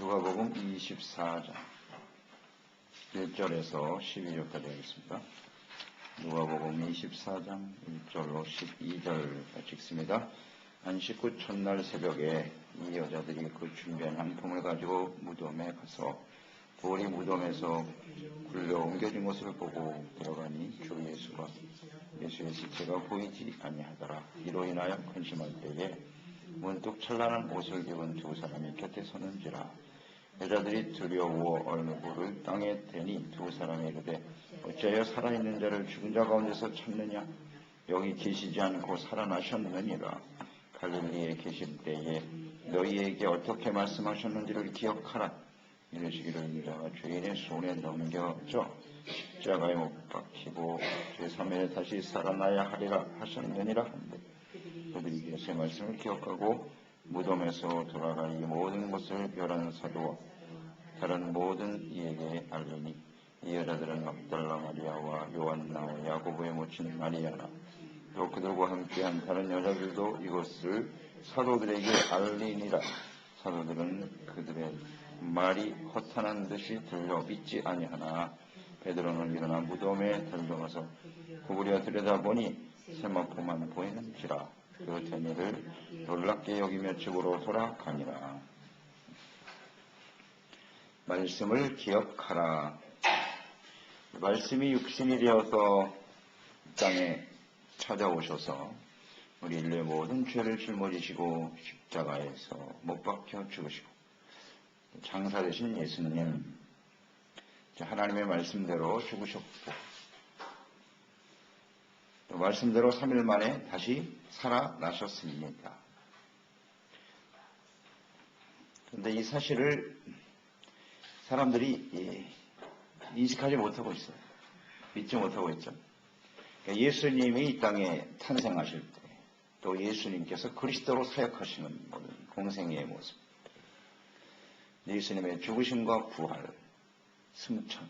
누가복음 24장 1절에서 12절까지 하겠습니다. 누가복음 24장 1절로 12절 읽습니다. 안식 후 첫날 새벽에 이 여자들이 그 준비한 향품을 가지고 무덤에 가서 돌이 무덤에서 굴려 옮겨진 것을 보고 들어가니 주 예수가 예수의 시체가 보이지 아니하더라. 이로 인하여 근심할 때에 문득 찬란한 옷을 입은 두 사람이 곁에 서는지라. 여자들이 두려워 얼굴을 땅에 대니 두 사람이 이르되 어찌하여 살아있는 자를 죽은 자 가운데서 찾느냐. 여기 계시지 않고 살아나셨느니라. 갈릴리에 계실 때에 너희에게 어떻게 말씀하셨는지를 기억하라. 이르시기를 인자가 죄인의 손에 넘겨져 십자가에 못 박히고 제3일에 다시 살아나야 하리라 하셨느니라 한데 그들이 예수의 말씀을 기억하고 무덤에서 돌아가 이 모든 것을 별한 사도와 다른 모든 이에게 알리니 이 여자들은 막달라 마리아와 요한나와 야고보의 모친 마리아나 또 그들과 함께한 다른 여자들도 이것을 사도들에게 알리니라. 사도들은 그들의 말이 허탄한 듯이 들려 믿지 아니하나 베드로는 일어나 무덤에 들어가서 구부려 들여다보니 세마포만 보이는지라. 그 대니를 놀랍게 여기며 집으로 돌아가니라. 말씀을 기억하라. 말씀이 육신이 되어서 땅에 찾아오셔서 우리 인류의 모든 죄를 짊어지시고 십자가에서 못 박혀 죽으시고 장사 되신 예수님, 하나님의 말씀대로 죽으셨고 또 말씀대로 3일 만에 다시 살아나셨습니다. 그런데 이 사실을 사람들이 인식하지 못하고 있어요. 믿지 못하고 있죠. 그러니까 예수님이 이 땅에 탄생하실 때 또 예수님께서 그리스도로 사역하시는 모든 공생애의 모습, 예수님의 죽으심과 부활, 승천,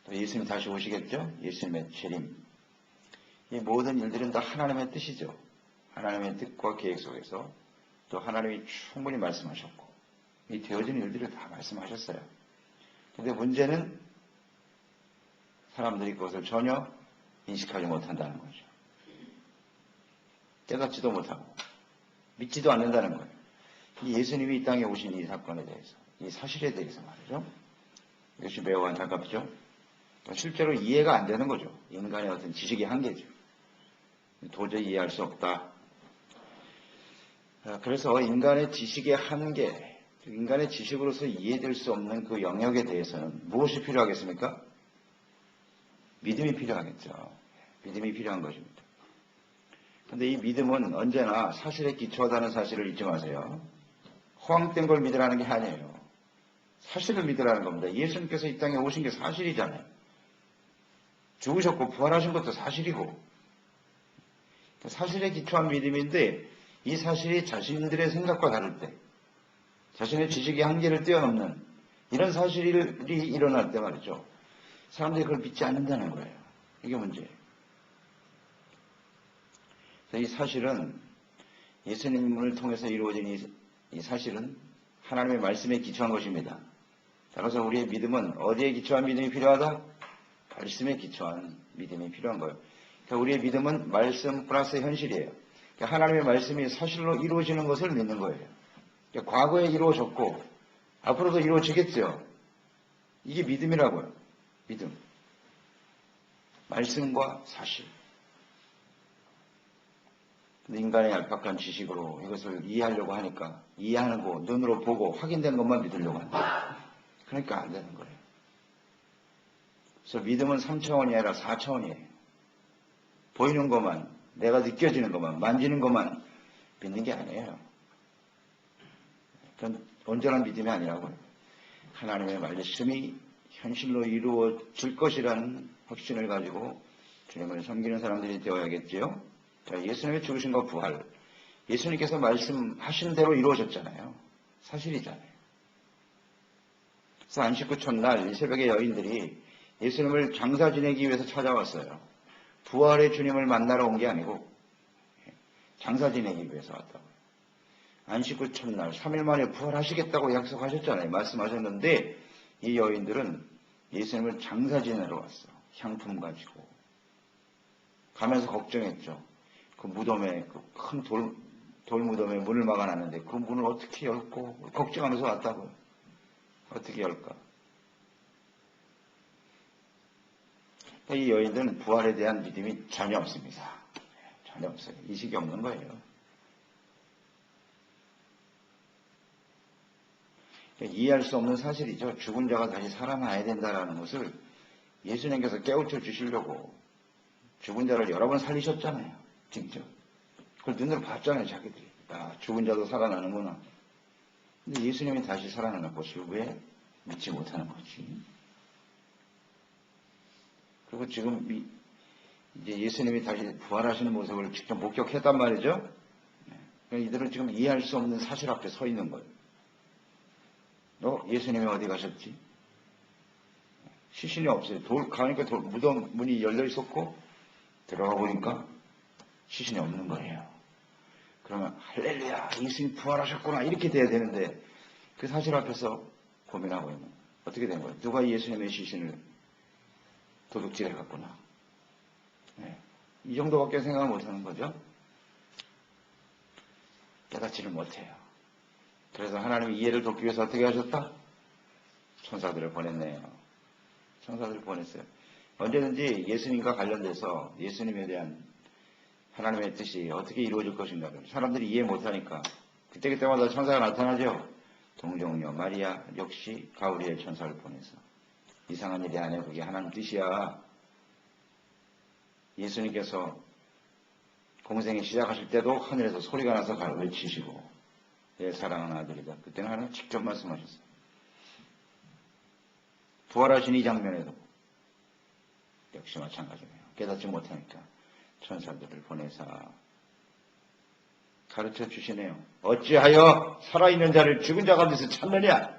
또 예수님 다시 오시겠죠? 예수님의 재림, 이 모든 일들은 다 하나님의 뜻이죠. 하나님의 뜻과 계획 속에서 또 하나님이 충분히 말씀하셨고 이 되어진 일들을 다 말씀하셨어요. 그런데 문제는 사람들이 그것을 전혀 인식하지 못한다는 거죠. 깨닫지도 못하고 믿지도 않는다는 거예요. 예수님이 이 땅에 오신 이 사건에 대해서, 이 사실에 대해서 말이죠. 이것이 매우 안타깝죠. 실제로 이해가 안 되는 거죠. 인간의 어떤 지식의 한계죠. 도저히 이해할 수 없다. 그래서 인간의 지식의 한계, 인간의 지식으로서 이해될 수 없는 그 영역에 대해서는 무엇이 필요하겠습니까? 믿음이 필요하겠죠. 믿음이 필요한 것입니다. 그런데 이 믿음은 언제나 사실에 기초하다는 사실을 잊지 마세요. 허황된 걸 믿으라는 게 아니에요. 사실을 믿으라는 겁니다. 예수님께서 이 땅에 오신 게 사실이잖아요. 죽으셨고 부활하신 것도 사실이고 사실에 기초한 믿음인데 이 사실이 자신들의 생각과 다를 때 자신의 지식의 한계를 뛰어넘는 이런 사실이 일어날 때 말이죠. 사람들이 그걸 믿지 않는다는 거예요. 이게 문제예요. 이 사실은 예수님을 통해서 이루어진 이 사실은 하나님의 말씀에 기초한 것입니다. 따라서 우리의 믿음은 어디에 기초한 믿음이 필요하다? 말씀에 기초한 믿음이 필요한 거예요. 그러니까 우리의 믿음은 말씀 플러스 현실이에요. 그러니까 하나님의 말씀이 사실로 이루어지는 것을 믿는 거예요. 그러니까 과거에 이루어졌고 앞으로도 이루어지겠죠. 이게 믿음이라고요. 믿음. 말씀과 사실. 인간의 얄팍한 지식으로 이것을 이해하려고 하니까 이해하는 거 눈으로 보고 확인된 것만 믿으려고 한다. 그러니까 안 되는 거예요. 그래서 믿음은 3차원이 아니라 4차원이에요. 보이는 것만, 내가 느껴지는 것만, 만지는 것만 믿는 게 아니에요. 그건 온전한 믿음이 아니라고요. 하나님의 말씀이 현실로 이루어질 것이라는 확신을 가지고 주님을 섬기는 사람들이 되어야겠지요. 예수님의 죽으심과 부활, 예수님께서 말씀하신 대로 이루어졌잖아요. 사실이잖아요. 그래서 안식 후 첫날 이 새벽에 여인들이 예수님을 장사 지내기 위해서 찾아왔어요. 부활의 주님을 만나러 온 게 아니고 장사 지내기 위해서 왔다고요. 안식 후 첫날 3일 만에 부활하시겠다고 약속하셨잖아요. 말씀하셨는데 이 여인들은 예수님을 장사 지내러 왔어. 향품 가지고. 가면서 걱정했죠. 그 무덤에 그 큰 돌 무덤에 문을 막아놨는데 그 문을 어떻게 열고 걱정하면서 왔다고요. 어떻게 열까? 이 여인들은 부활에 대한 믿음이 전혀 없습니다. 전혀 없어요. 의식이 없는 거예요. 이해할 수 없는 사실이죠. 죽은 자가 다시 살아나야 된다는 것을 예수님께서 깨우쳐 주시려고 죽은 자를 여러 번 살리셨잖아요. 직접. 그걸 눈으로 봤잖아요. 자기들이. 야, 죽은 자도 살아나는구나. 근데 예수님이 다시 살아나는 것을 왜 믿지 못하는 거지? 그리고 지금 이제 예수님이 다시 부활하시는 모습을 직접 목격했단 말이죠. 이들은 지금 이해할 수 없는 사실 앞에 서 있는 거예요. 예수님이 어디 가셨지? 시신이 없어요. 가니까 무덤 문이 열려 있었고 들어가 보니까 시신이 없는 거예요. 그러면 할렐루야, 예수님 부활하셨구나 이렇게 돼야 되는데 그 사실 앞에서 고민하고 있는 어떻게 된 거예요? 누가 예수님의 시신을 도둑질해 갔구나. 네. 이 정도밖에 생각 못하는 거죠. 깨닫지를 못해요. 그래서 하나님이 이해를 돕기 위해서 어떻게 하셨다? 천사들을 보냈네요. 천사들을 보냈어요. 언제든지 예수님과 관련돼서 예수님에 대한 하나님의 뜻이 어떻게 이루어질 것인가 사람들이 이해 못하니까 그때마다 천사가 나타나죠. 동정녀 마리아 역시 가브리엘 천사를 보내서 이상한 일이 아니야. 그게 하나님 뜻이야. 예수님께서 공생이 시작하실 때도 하늘에서 소리가 나서 외치시고 내 사랑하는 아들이다. 그때는 하나님 직접 말씀하셨어요. 부활하신 이 장면에도 역시 마찬가지예요. 깨닫지 못하니까 천사들을 보내사 가르쳐 주시네요. 어찌하여 살아있는 자를 죽은 자 가운데서 찾느냐?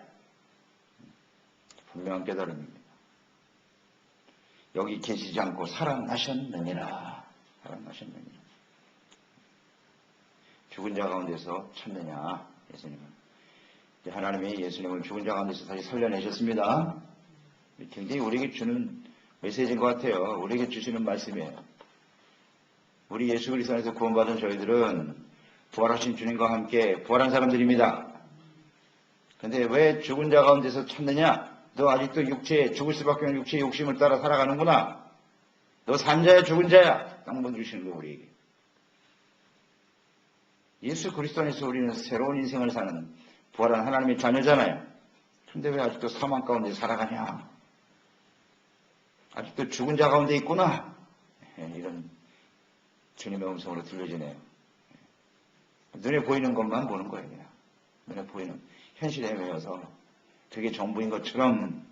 분명한 깨달음입니다. 여기 계시지 않고 살아나셨느니라. 살아나셨느니라. 죽은 자 가운데서 찾느냐? 예수님은. 하나님이 예수님을 죽은 자 가운데서 다시 살려내셨습니다. 굉장히 우리에게 주는 메시지인 것 같아요. 우리에게 주시는 말씀이에요. 우리 예수 그리스도 안에서 구원받은 저희들은 부활하신 주님과 함께 부활한 사람들입니다. 근데 왜 죽은 자 가운데서 찾느냐? 너 아직도 육체에 죽을 수밖에 없는 육체의 욕심을 따라 살아가는구나. 너 산자야 죽은 자야. 딱 주시는 거 우리에게. 예수 그리스도 안에서 우리는 새로운 인생을 사는 부활한 하나님의 자녀잖아요. 근데 왜 아직도 사망 가운데 살아가냐? 아직도 죽은 자 가운데 있구나. 이런 주님의 음성으로 들려지네요. 눈에 보이는 것만 보는 거예요. 그냥. 눈에 보이는 현실에 헤매여서 그게 전부인 것처럼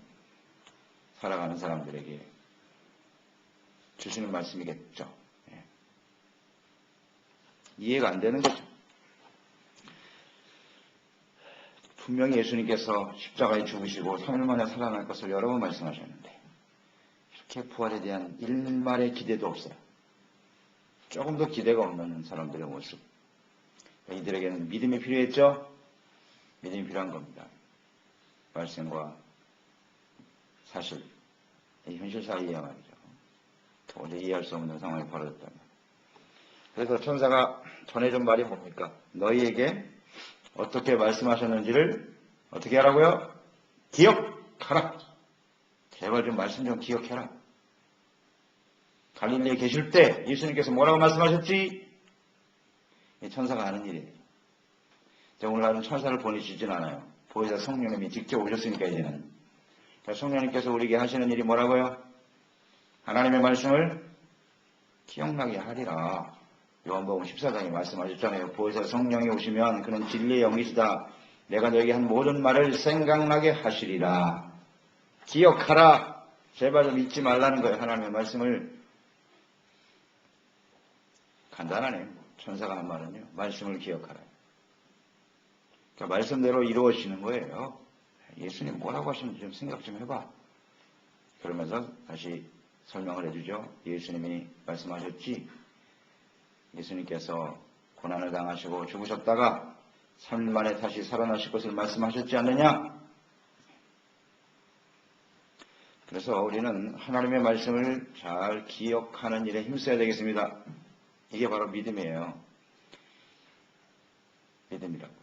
살아가는 사람들에게 주시는 말씀이겠죠. 이해가 안 되는 거죠. 분명히 예수님께서 십자가에 죽으시고 3일 만에 살아날 것을 여러 번 말씀하셨는데 이렇게 부활에 대한 일말의 기대도 없어요. 조금도 기대가 없는 사람들의 모습. 이들에게는 믿음이 필요했죠? 믿음이 필요한 겁니다. 말씀과 사실, 현실 사이에 말이죠. 도저히 이해할 수 없는 상황이 벌어졌다면. 그래서 천사가 전해준 말이 뭡니까? 너희에게 어떻게 말씀하셨는지를 어떻게 하라고요? 기억하라. 제발 좀 말씀 좀 기억해라. 갈릴리에 계실 때 예수님께서 뭐라고 말씀하셨지? 천사가 하는 일이에요. 오늘날은 천사를 보내시진 않아요. 보혜사 성령님이 직접 오셨으니까 이제는. 성령님께서 우리에게 하시는 일이 뭐라고요? 하나님의 말씀을 기억나게 하리라. 요한복음 14장에 말씀하셨잖아요. 보혜사 성령이 오시면 그는 진리의 영이시다. 내가 너에게 한 모든 말을 생각나게 하시리라. 기억하라. 제발 좀 잊지 말라는 거예요. 하나님의 말씀을. 간단하네요. 천사가 한 말은요. 말씀을 기억하라. 그러니까 말씀대로 이루어지는 거예요. 예수님 뭐라고 하시는지 좀 생각 좀 해봐. 그러면서 다시 설명을 해주죠. 예수님이 말씀하셨지. 예수님께서 고난을 당하시고 죽으셨다가 3일 만에 다시 살아나실 것을 말씀하셨지 않느냐? 그래서 우리는 하나님의 말씀을 잘 기억하는 일에 힘써야 되겠습니다. 이게 바로 믿음이에요. 믿음이라고.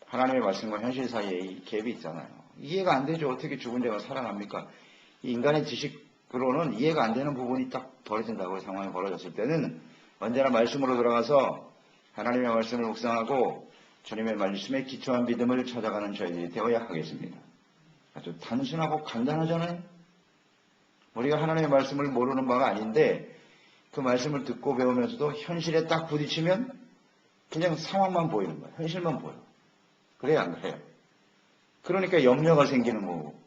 하나님의 말씀과 현실 사이에 이 갭이 있잖아요. 이해가 안 되죠. 어떻게 죽은 자가 살아납니까? 이 인간의 지식으로는 이해가 안 되는 부분이 딱 벌어진다고 상황이 벌어졌을 때는 언제나 말씀으로 돌아가서 하나님의 말씀을 묵상하고 주님의 말씀에 기초한 믿음을 찾아가는 저희들이 되어야 하겠습니다. 아주 단순하고 간단하잖아요. 우리가 하나님의 말씀을 모르는 바가 아닌데 그 말씀을 듣고 배우면서도 현실에 딱 부딪히면 그냥 상황만 보이는 거예요. 현실만 보여. 그래야 안 그래요. 그러니까 염려가 생기는 거고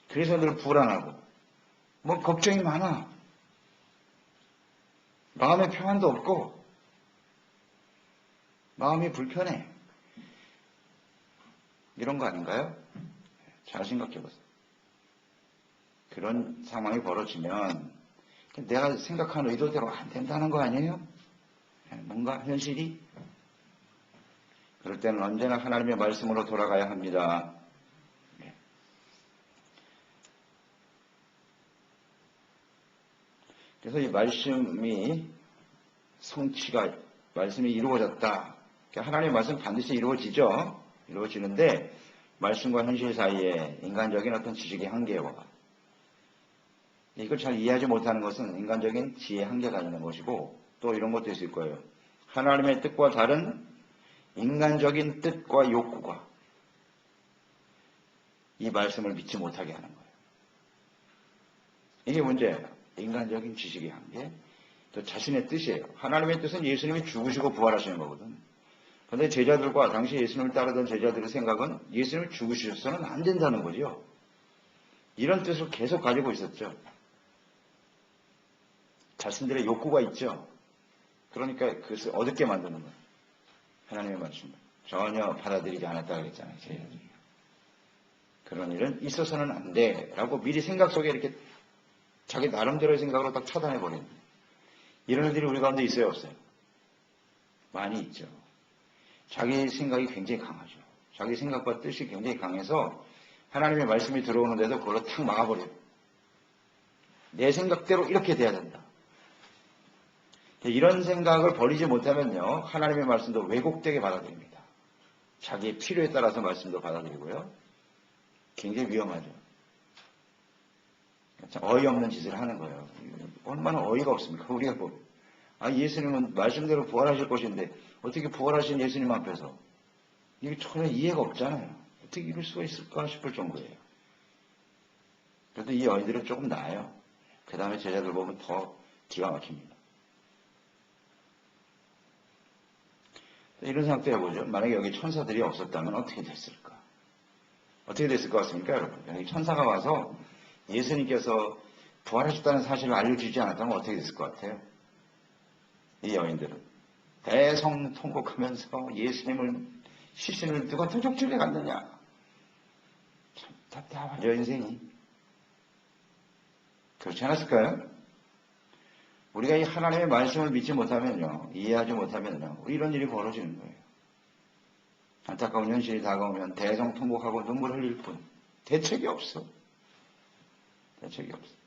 그래서 늘 불안하고 뭐 걱정이 많아. 마음의 평안도 없고 마음이 불편해. 이런 거 아닌가요? 잘 생각해 보세요. 그런 상황이 벌어지면 내가 생각한 의도대로 안 된다는 거 아니에요? 뭔가 현실이? 그럴 때는 언제나 하나님의 말씀으로 돌아가야 합니다. 그래서 이 말씀이 성취가, 말씀이 이루어졌다. 하나님의 말씀 반드시 이루어지죠. 이루어지는데 말씀과 현실 사이에 인간적인 어떤 지식의 한계와 이걸 잘 이해하지 못하는 것은 인간적인 지혜의 한계가 있는 것이고 또 이런 것도 있을 거예요. 하나님의 뜻과 다른 인간적인 뜻과 욕구가 이 말씀을 믿지 못하게 하는 거예요. 이게 문제예요. 인간적인 지식의 한계, 또 자신의 뜻이에요. 하나님의 뜻은 예수님이 죽으시고 부활하시는 거거든. 그런데 제자들과 당시 예수님을 따르던 제자들의 생각은 예수님이 죽으셔서는 안 된다는 거죠. 이런 뜻을 계속 가지고 있었죠. 자신들의 욕구가 있죠. 그러니까 그것을 어둡게 만드는 거예요. 하나님의 말씀을 전혀 받아들이지 않았다 그랬잖아요. 제자들이. 그런 일은 있어서는 안 돼 라고 미리 생각 속에 이렇게 자기 나름대로의 생각으로 딱 차단해버리는 거예요. 이런 일들이 우리 가운데 있어요, 없어요? 많이 있죠. 자기 생각이 굉장히 강하죠. 자기 생각과 뜻이 굉장히 강해서 하나님의 말씀이 들어오는데도 그걸로 탁 막아버려요. 내 생각대로 이렇게 돼야 된다. 이런 생각을 버리지 못하면요, 하나님의 말씀도 왜곡되게 받아들입니다. 자기의 필요에 따라서 말씀도 받아들이고요. 굉장히 위험하죠. 어이없는 짓을 하는 거예요. 얼마나 어이가 없습니까? 우리가 예수님은 말씀대로 부활하실 것인데 어떻게 부활하신 예수님 앞에서 이게 전혀 이해가 없잖아요. 어떻게 이럴 수가 있을까 싶을 정도예요. 그래도 이 어이들은 조금 나아요. 그 다음에 제자들 보면 더 기가 막힙니다. 이런 생각도 해보죠. 만약에 여기 천사들이 없었다면 어떻게 됐을까? 어떻게 됐을 것 같습니까, 여러분? 여기 천사가 와서 예수님께서 부활하셨다는 사실을 알려주지 않았다면 어떻게 됐을 것 같아요? 이 여인들은 대성통곡하면서 예수님을 시신을 누가 도적질해 갔느냐? 참 답답하죠, 인생이. 그렇지 않았을까요? 우리가 이 하나님의 말씀을 믿지 못하면요, 이해하지 못하면요, 이런 일이 벌어지는 거예요. 안타까운 현실이 다가오면 대성통곡하고 눈물 흘릴 뿐 대책이 없어. 대책이 없어.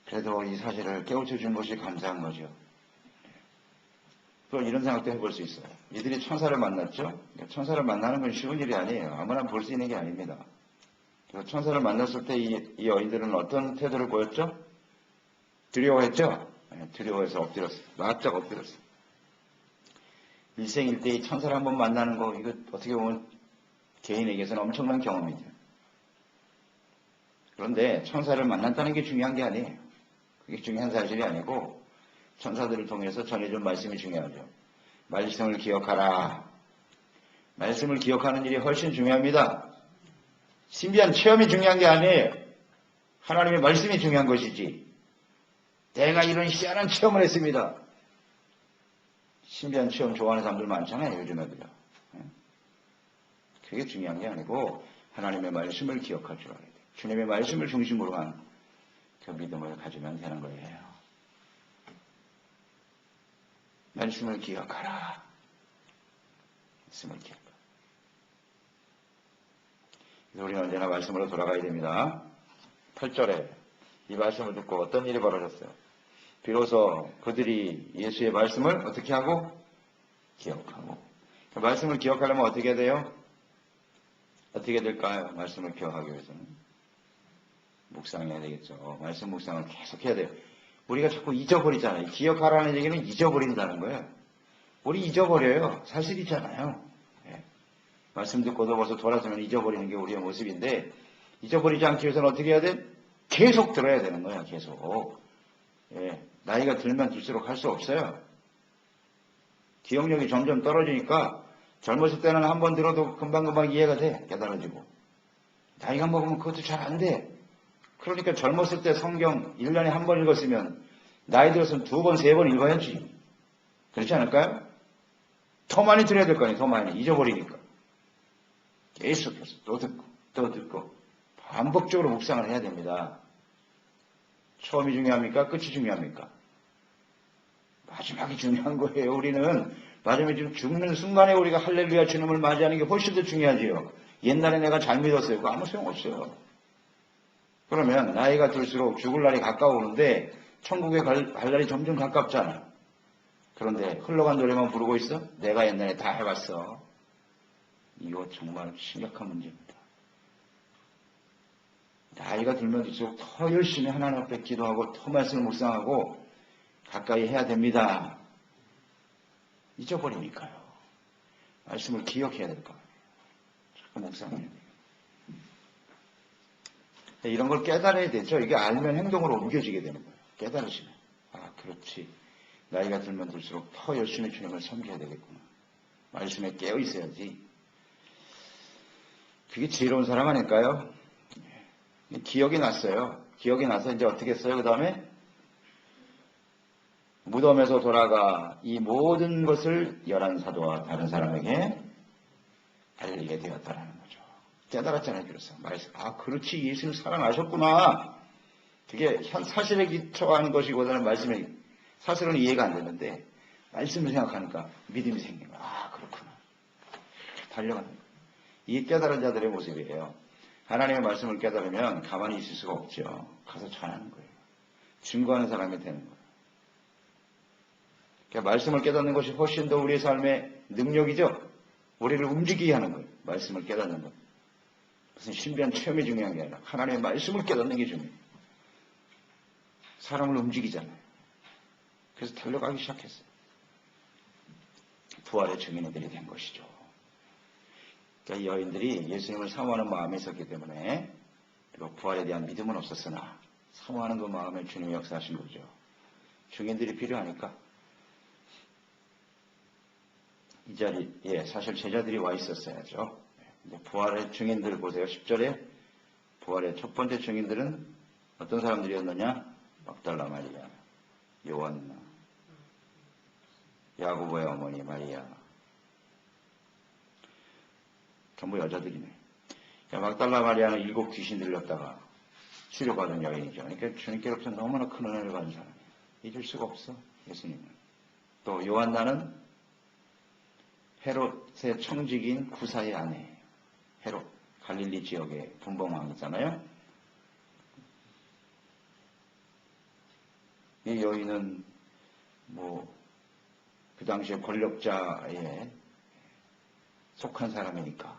그래도 이 사실을 깨우쳐 준 것이 감사한 거죠. 또 이런 생각도 해볼 수 있어요. 이들이 천사를 만났죠? 천사를 만나는 건 쉬운 일이 아니에요. 아무나 볼 수 있는 게 아닙니다. 천사를 만났을 때 이 여인들은 어떤 태도를 보였죠? 두려워했죠? 두려워해서 엎드렸어요. 납작 엎드렸어요. 일생일대의 천사를 한번 만나는 거, 이거 어떻게 보면 개인에게서는 엄청난 경험이죠. 그런데 천사를 만났다는 게 중요한 게 아니에요. 그게 중요한 사실이 아니고 천사들을 통해서 전해준 말씀이 중요하죠. 말씀을 기억하라. 말씀을 기억하는 일이 훨씬 중요합니다. 신비한 체험이 중요한 게 아니에요. 하나님의 말씀이 중요한 것이지. 내가 이런 희한한 체험을 했습니다. 신비한 체험 좋아하는 사람들 많잖아요, 요즘 애들요. 그게 중요한 게 아니고 하나님의 말씀을 기억할 줄 알아야 돼요. 주님의 말씀을 중심으로 한 그 믿음을 가지면 되는 거예요. 말씀을 기억하라. 말씀을 기억하라. 그래서 우리는 언제나 말씀으로 돌아가야 됩니다. 8절에 이 말씀을 듣고 어떤 일이 벌어졌어요? 비로소 그들이 예수의 말씀을 어떻게 하고? 기억하고. 말씀을 기억하려면 어떻게 돼요? 어떻게 될까요? 말씀을 기억하기 위해서는 묵상해야 되겠죠. 말씀 묵상을 계속 해야 돼요. 우리가 자꾸 잊어버리잖아요. 기억하라는 얘기는 잊어버린다는 거예요. 우리 잊어버려요. 사실이잖아요. 예. 말씀 듣고도 벌써 돌아서면 잊어버리는 게 우리의 모습인데, 잊어버리지 않기 위해서는 어떻게 해야 돼? 계속 들어야 되는 거야. 계속. 예. 나이가 들면 들수록 할 수 없어요. 기억력이 점점 떨어지니까 젊었을 때는 한 번 들어도 금방금방 이해가 돼. 깨달아지고. 나이가 먹으면 그것도 잘 안 돼. 그러니까 젊었을 때 성경 1년에 한 번 읽었으면 나이 들어서는 2번, 3번 읽어야지. 그렇지 않을까요? 더 많이 들어야 될 거 아니에요. 더 많이. 잊어버리니까. 계속해서 또 듣고 또 듣고 반복적으로 묵상을 해야 됩니다. 처음이 중요합니까? 끝이 중요합니까? 마지막이 중요한 거예요. 우리는 마지막에 지금 죽는 순간에 우리가 할렐루야 주님을 맞이하는 게 훨씬 더 중요하지요. 옛날에 내가 잘 믿었어요. 그거 아무 소용없어요. 그러면 나이가 들수록 죽을 날이 가까우는데 천국에 갈 날이 점점 가깝잖아. 그런데 흘러간 노래만 부르고 있어? 내가 옛날에 다 해봤어. 이거 정말 심각한 문제입니다. 나이가 들면 들수록 더 열심히 하나님 앞에 기도하고 더 말씀을 묵상하고 가까이 해야 됩니다. 잊어버리니까요. 말씀을 기억해야 될 거예요. 자꾸 묵상해야 돼요. 이런 걸 깨달아야 되죠. 이게 알면 행동으로 옮겨지게 되는 거예요. 깨달으시면. 아, 그렇지. 나이가 들면 들수록 더 열심히 주님을 섬겨야 되겠구나. 말씀에 깨어 있어야지. 그게 지혜로운 사람 아닐까요? 기억이 났어요. 기억이 나서 이제 어떻게 했어요? 그 다음에 무덤에서 돌아가 이 모든 것을 11사도와 다른 사람에게 알리게 되었다라는 거죠. 깨달았잖아요. 그래서 아, 그렇지. 예수님 살아나셨구나. 그게 사실에 기초하는 것이보다는 말씀에 사실은 이해가 안 되는데 말씀을 생각하니까 믿음이 생기는 거야. 아, 그렇구나. 달려가는 거예요. 이게 깨달은 자들의 모습이에요. 하나님의 말씀을 깨달으면 가만히 있을 수가 없죠. 가서 전하는 거예요. 증거하는 사람이 되는 거예요. 그러니까 말씀을 깨닫는 것이 훨씬 더 우리의 삶의 능력이죠. 우리를 움직이게 하는 거예요. 말씀을 깨닫는 것. 무슨 신비한 체험이 중요한 게 아니라 하나님의 말씀을 깨닫는 게 중요해요. 사람을 움직이잖아요. 그래서 달려가기 시작했어요. 부활의 증인들이 된 것이죠. 그러니까 여인들이 예수님을 사모하는 마음이 있었기 때문에 그리고 부활에 대한 믿음은 없었으나 사모하는 그 마음에 주님이 역사하신 거죠. 증인들이 필요하니까 이 자리에 사실 제자들이 와 있었어야죠. 부활의 증인들 보세요. 10절에 부활의 첫 번째 증인들은 어떤 사람들이었느냐? 막달라 마리아, 요한나, 야고보의 어머니 마리아. 전부 여자들이네. 막달라 마리아는 7 귀신 들렸다가 치료받은 여인이죠. 그러니까 주님께로부터 너무나 큰 은혜를 받은 사람이에요. 잊을 수가 없어, 예수님은. 또 요한나는 헤롯의 청직인 구사의 아내예요. 헤롯, 갈릴리 지역의 분봉왕이잖아요. 이 여인은 그 당시에 권력자에 속한 사람이니까.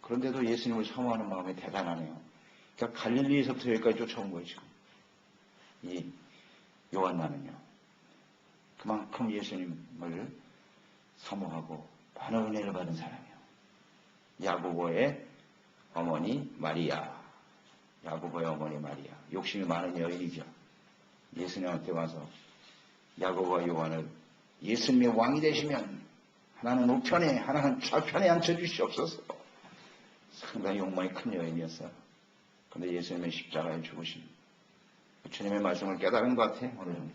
그런데도 예수님을 사모하는 마음이 대단하네요. 그러니까 갈릴리에서부터 여기까지 쫓아온 거예요, 지금. 이 요한나는요. 그만큼 예수님을 사모하고 많은 은혜를 받은 사람이에요. 야고보의 어머니 마리아. 야고보의 어머니 마리아. 욕심이 많은 여인이죠. 예수님한테 와서 야고보와 요한을 예수님의 왕이 되시면 하나는 우편에 하나는 좌편에 앉혀주시옵소서. 상당히 욕망이 큰 여인이었어요. 그런데 예수님의 십자가에 죽으신 주님의 말씀을 깨달은 것 같아요. 어느 정도.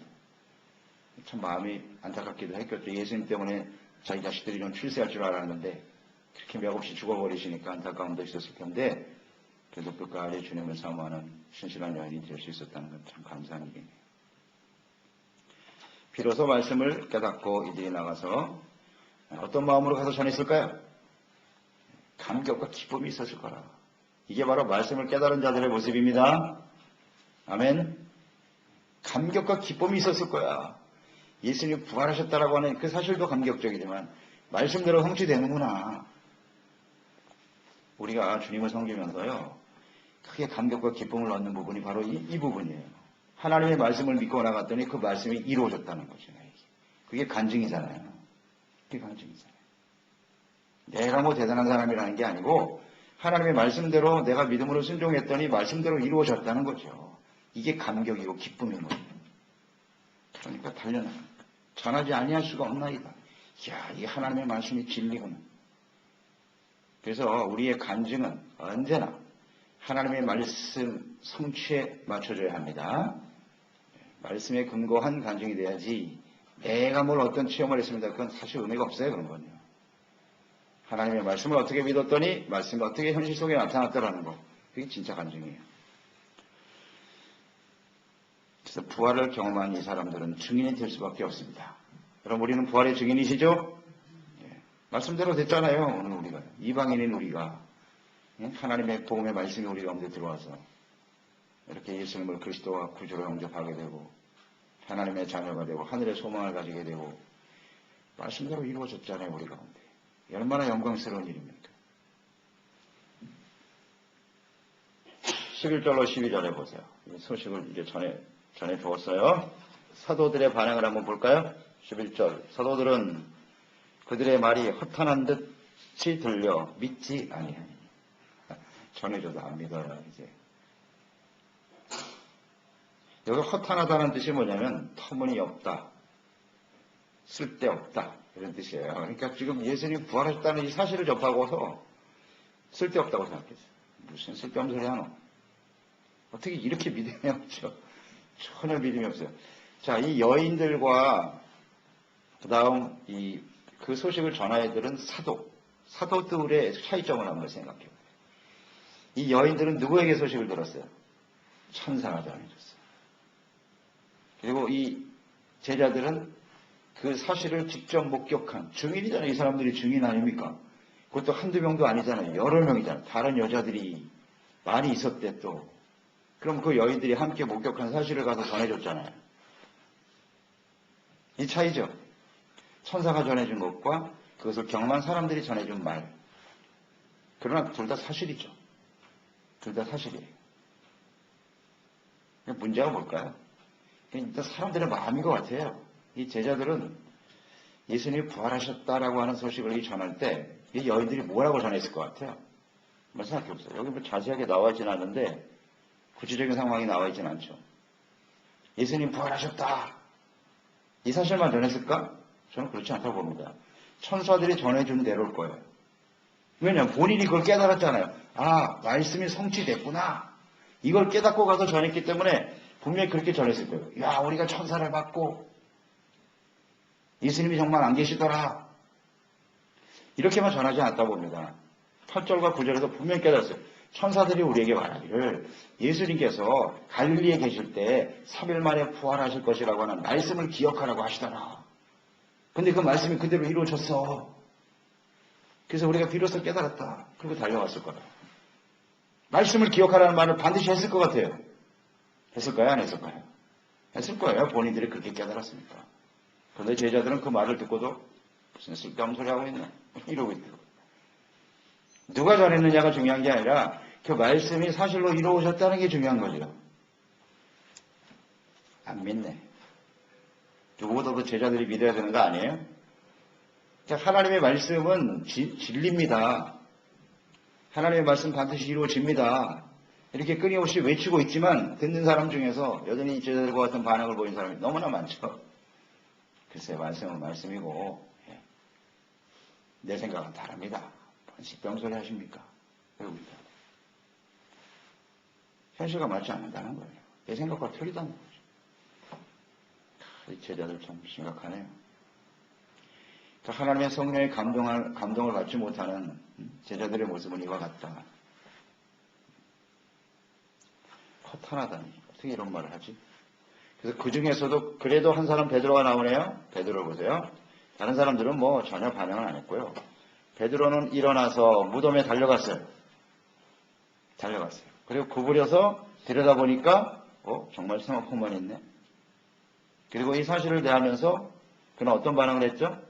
참 마음이 안타깝기도 했겠죠. 예수님 때문에 자기 자식들이 좀 출세할 줄 알았는데 그렇게 맥없이 죽어버리시니까 안타까움도 있었을 텐데 그래도 끝까지 주님을 사모하는 신실한 여인이 될 수 있었다는 건 참 감사한 일이네요. 비로소 말씀을 깨닫고 이들이 나가서 어떤 마음으로 가서 전했을까요? 감격과 기쁨이 있었을 거라. 이게 바로 말씀을 깨달은 자들의 모습입니다. 아멘. 감격과 기쁨이 있었을 거야. 예수님이 부활하셨다라고 하는 그 사실도 감격적이지만 말씀대로 성취되는구나. 우리가 주님을 섬기면서요, 크게 감격과 기쁨을 얻는 부분이 바로 이 부분이에요. 하나님의 말씀을 믿고 나갔더니 그 말씀이 이루어졌다는 거죠. 그게 간증이잖아요. 그게 간증이잖아요. 내가 뭐 대단한 사람이라는 게 아니고 하나님의 말씀대로 내가 믿음으로 순종했더니 말씀대로 이루어졌다는 거죠. 이게 감격이고 기쁨인 거예요. 그러니까 달려나 전하지 아니할 수가 없나이다. 이야, 이 하나님의 말씀이 진리구나. 그래서 우리의 간증은 언제나 하나님의 말씀 성취에 맞춰져야 합니다. 말씀에 근거한 간증이 돼야지 내가 뭘 어떤 체험을 했습니다. 그건 사실 의미가 없어요. 그런 건요. 하나님의 말씀을 어떻게 믿었더니 말씀이 어떻게 현실 속에 나타났더라는 거. 그게 진짜 간증이에요. 그래서 부활을 경험한 이 사람들은 증인이 될 수밖에 없습니다. 그럼 우리는 부활의 증인이시죠? 예. 말씀대로 됐잖아요. 오늘 우리가. 이방인인 우리가. 예? 하나님의 복음의 말씀이 우리 가운데 들어와서 이렇게 예수님을 그리스도와 구주로 영접하게 되고 하나님의 자녀가 되고 하늘의 소망을 가지게 되고 말씀대로 이루어졌잖아요. 우리 가운데. 얼마나 영광스러운 일입니까? 11절로 12절에 보세요. 이 소식을 이제 전해 주었어요. 사도들의 반응을 한번 볼까요? 11절. 사도들은 그들의 말이 허탄한 듯이 들려 믿지 아니하니. 전해줘도 안 믿어라, 이제. 여기 허탄하다는 뜻이 뭐냐면 터무니없다, 쓸데없다 이런 뜻이에요. 그러니까 지금 예수님이 부활하셨다는 이 사실을 접하고서 쓸데없다고 생각했어요. 무슨 쓸데없는 소리 하노? 어떻게 이렇게 믿음이 없죠? 전혀 믿음이 없어요. 자, 이 여인들과 그 다음 그 소식을 전하여 들은 사도들의 차이점을 한번 생각해요. 이 여인들은 누구에게 소식을 들었어요? 천사가 전해줬어요. 그리고 이 제자들은 그 사실을 직접 목격한 증인이잖아요. 이 사람들이 증인 아닙니까? 그것도 한두 명도 아니잖아요. 여러 명이잖아요. 다른 여자들이 많이 있었대 또. 그럼 그 여인들이 함께 목격한 사실을 가서 전해줬잖아요. 이 차이죠. 천사가 전해준 것과 그것을 경험한 사람들이 전해준 말. 그러나 둘 다 사실이죠. 둘 다 사실이에요. 문제가 뭘까요? 일단 사람들의 마음인 것 같아요. 이 제자들은 예수님이 부활하셨다라고 하는 소식을 전할 때 이 여인들이 뭐라고 전했을 것 같아요? 한번 생각해 보세요. 여기 뭐 자세하게 나와 있지는 않는데 구체적인 상황이 나와 있지는 않죠. 예수님 부활하셨다. 이 사실만 전했을까? 저는 그렇지 않다고 봅니다. 천사들이 전해준 대로일 거예요. 왜냐하면 본인이 그걸 깨달았잖아요. 아, 말씀이 성취됐구나. 이걸 깨닫고 가서 전했기 때문에 분명히 그렇게 전했을 거예요. 야, 우리가 천사를 받고 예수님이 정말 안 계시더라. 이렇게만 전하지 않았다고 봅니다. 8절과 9절에서 분명히 깨달았어요. 천사들이 우리에게 말하기를 예수님께서 갈릴리에 계실 때 3일 만에 부활하실 것이라고 하는 말씀을 기억하라고 하시더라. 근데 그 말씀이 그대로 이루어졌어. 그래서 우리가 비로소 깨달았다. 그리고 달려왔을 거다. 말씀을 기억하라는 말을 반드시 했을 것 같아요. 했을까요? 안 했을까요? 했을 거예요. 본인들이 그렇게 깨달았으니까. 그런데 제자들은 그 말을 듣고도 무슨 쓸데없는 소리 하고 있나? 이러고 있더라고요. 누가 전했느냐가 중요한 게 아니라 그 말씀이 사실로 이루어졌다는 게 중요한 거죠. 안 믿네. 누구보다도 제자들이 믿어야 되는 거 아니에요? 하나님의 말씀은 진리입니다. 하나님의 말씀 반드시 이루어집니다. 이렇게 끊임없이 외치고 있지만 듣는 사람 중에서 여전히 제자들과 같은 반응을 보인 사람이 너무나 많죠. 글쎄 말씀은 말씀이고 내 생각은 다릅니다. 식병소리 하십니까? 그러고있다. 현실과 맞지 않는다는 거예요. 내 생각과 틀리다는 거죠. 이 제자들 참 심각하네요. 하나님의 성령의 감동을 받지 못하는 제자들의 모습은 이와 같다. 허탄하다니. 어떻게 이런 말을 하지? 그래서 그 중에서도 그래도 한 사람 베드로가 나오네요. 베드로 보세요. 다른 사람들은 뭐 전혀 반응을 안 했고요. 베드로는 일어나서 무덤에 달려갔어요. 그리고 구부려서 들여다보니까 정말 생각만 있네. 그리고 이 사실을 대하면서 그는 어떤 반응을 했죠?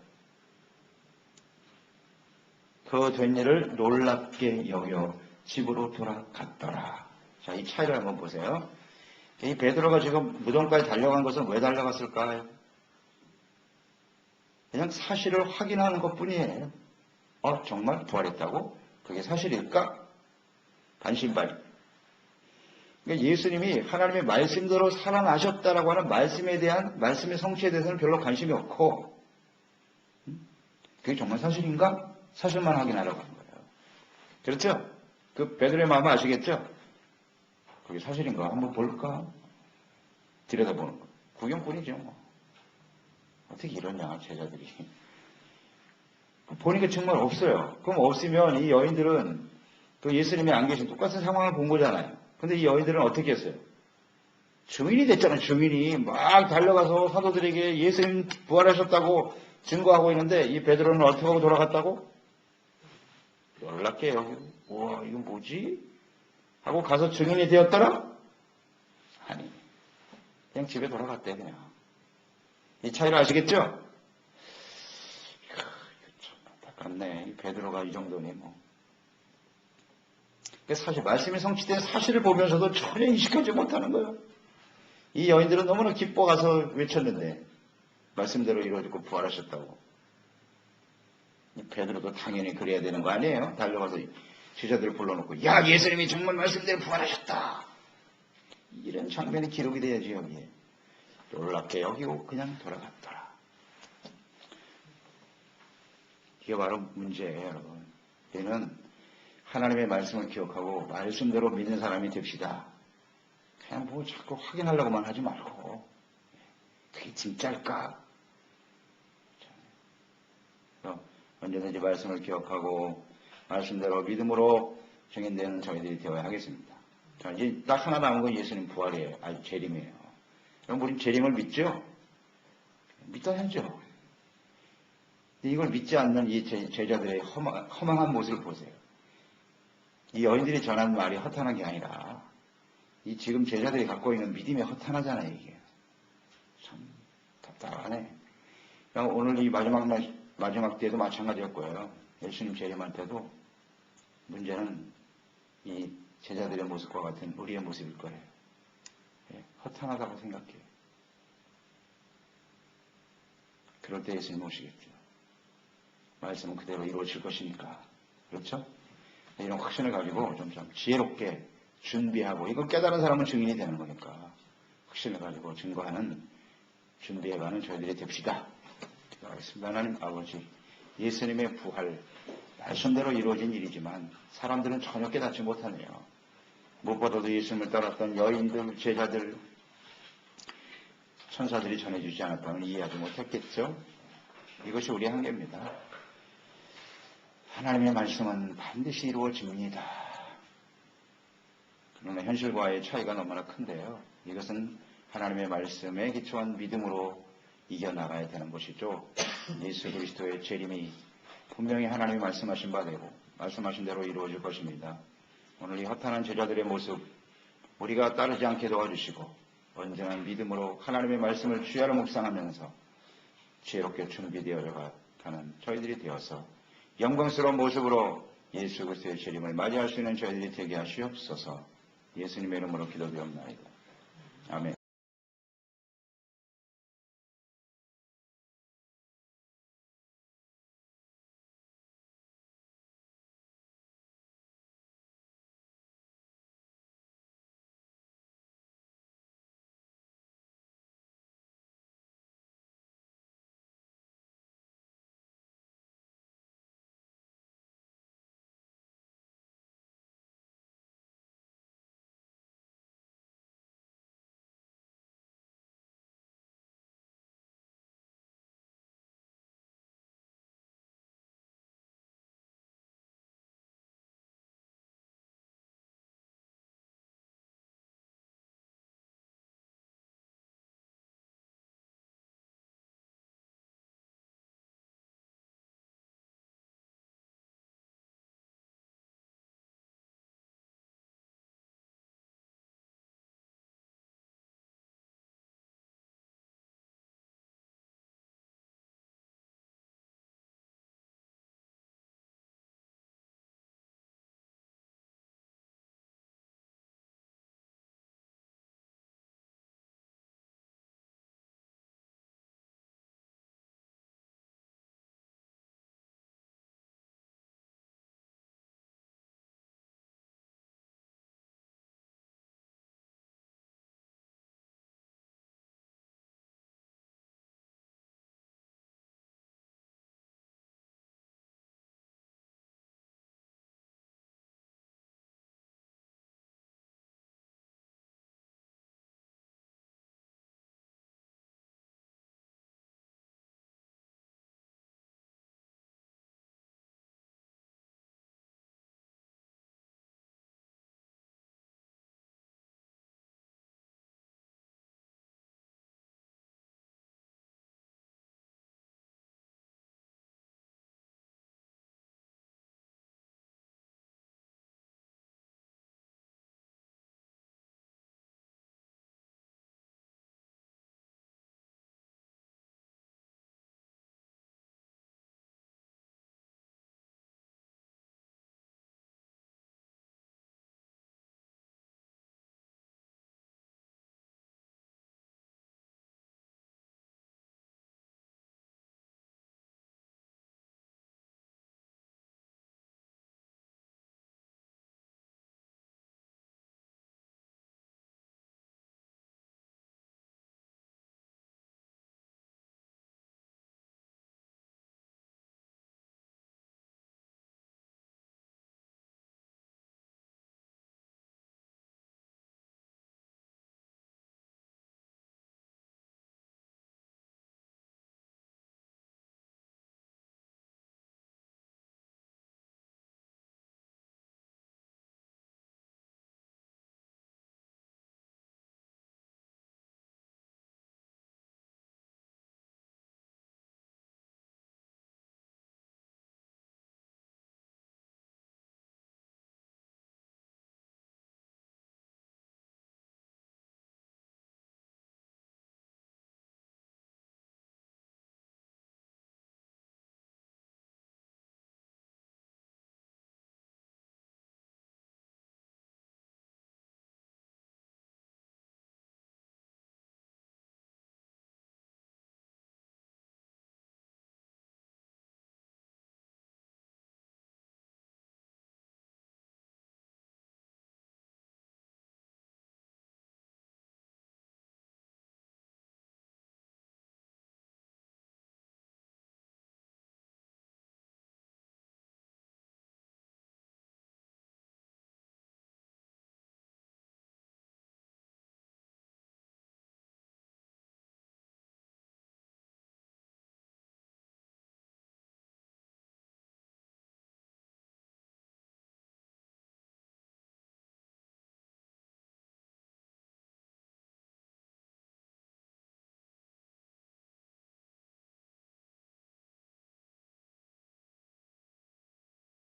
그 된 일을 놀랍게 여겨 집으로 돌아갔더라. 자, 이 차이를 한번 보세요. 이 베드로가 지금 무덤까지 달려간 것은 왜 달려갔을까요? 그냥 사실을 확인하는 것뿐이에요. 정말 부활했다고? 그게 사실일까? 반신반의. 그러니까 예수님이 하나님의 말씀대로 살아나셨다라고 하는 말씀의 성취에 대해서는 별로 관심이 없고, 그게 정말 사실인가? 사실만 확인하려고 하는 거예요. 그렇죠? 그 베드로의 마음을 아시겠죠? 그게 사실인가? 한번 볼까? 들여다보는 거. 구경꾼이죠, 뭐. 어떻게 이러냐, 제자들이. 보니까 정말 없어요. 그럼 없으면 이 여인들은 그 예수님이 안 계신 똑같은 상황을 본 거잖아요. 근데 이 여인들은 어떻게 했어요? 증인이 됐잖아요. 증인이 막 달려가서 사도들에게 예수님 부활하셨다고 증거하고 있는데 이 베드로는 어떻게 하고 돌아갔다고? 놀랍게요. 우와, 이건 뭐지? 하고 가서 증인이 되었더라? 아니, 그냥 집에 돌아갔대, 그냥. 이 차이를 아시겠죠? 참 안타깝네. 이 베드로가 이 정도니 뭐. 사실 말씀이 성취된 사실을 보면서도 전혀 인식하지 못하는 거예요. 이 여인들은 너무나 기뻐 가서 외쳤는데 말씀대로 이루어지고 부활하셨다고. 이 베드로도 당연히 그래야 되는 거 아니에요? 달려가서 제자들을 불러놓고 야, 예수님이 정말 말씀대로 부활하셨다. 이런 장면이 기록이 돼야지 여기에. 놀랍게 여기고 그냥 돌아갔더라. 이게 바로 문제예요, 여러분. 얘는 하나님의 말씀을 기억하고 말씀대로 믿는 사람이 됩시다. 그냥 뭐 자꾸 확인하려고만 하지 말고 그게 진짜일까? 언제든지 말씀을 기억하고 말씀대로 믿음으로 정인되는 저희들이 되어야 하겠습니다. 자, 이제 딱 하나 남은 건 예수님 부활이에요. 아주 재림이에요. 그럼 우리는 재림을 믿죠? 믿어야죠. 이걸 믿지 않는 이 제자들의 허망한 모습을 보세요. 이 여인들이 전한 말이 허탄한 게 아니라 이 지금 제자들이 갖고 있는 믿음이 허탄하잖아요, 이게. 참 답답하네. 오늘 이 마지막 때도 마찬가지였고요. 예수님 재림할 때도 문제는 이 제자들의 모습과 같은 우리의 모습일 거예요. 허탄하다고 생각해요. 그럴 때 예수님 오시겠죠. 말씀은 그대로 이루어질 것이니까. 그렇죠? 이런 확신을 가지고 좀 지혜롭게 준비하고, 이거 깨달은 사람은 증인이 되는 거니까 확신을 가지고 증거하는, 준비해가는 저희들이 됩시다. 기도하겠습니다. 하나님 아버지, 예수님의 부활 말씀대로 이루어진 일이지만 사람들은 전혀 깨닫지 못하네요. 무엇보다도 예수님을 따랐던 여인들, 제자들, 천사들이 전해주지 않았다면 이해하지 못했겠죠. 이것이 우리의 한계입니다. 하나님의 말씀은 반드시 이루어집니다. 그러나 현실과의 차이가 너무나 큰데요. 이것은 하나님의 말씀에 기초한 믿음으로 이겨나가야 되는 것이죠. 예수 그리스도의 재림이 분명히 하나님이 말씀하신 바 되고 말씀하신 대로 이루어질 것입니다. 오늘 이 허탄한 제자들의 모습 우리가 따르지 않게 도와주시고 언제나 믿음으로 하나님의 말씀을 주야로 묵상하면서 지혜롭게 준비되어 가는 저희들이 되어서 영광스러운 모습으로 예수 그리스도의 재림을 맞이할 수 있는 저희들이 되게 하시옵소서. 예수님의 이름으로 기도드립니다. 아멘.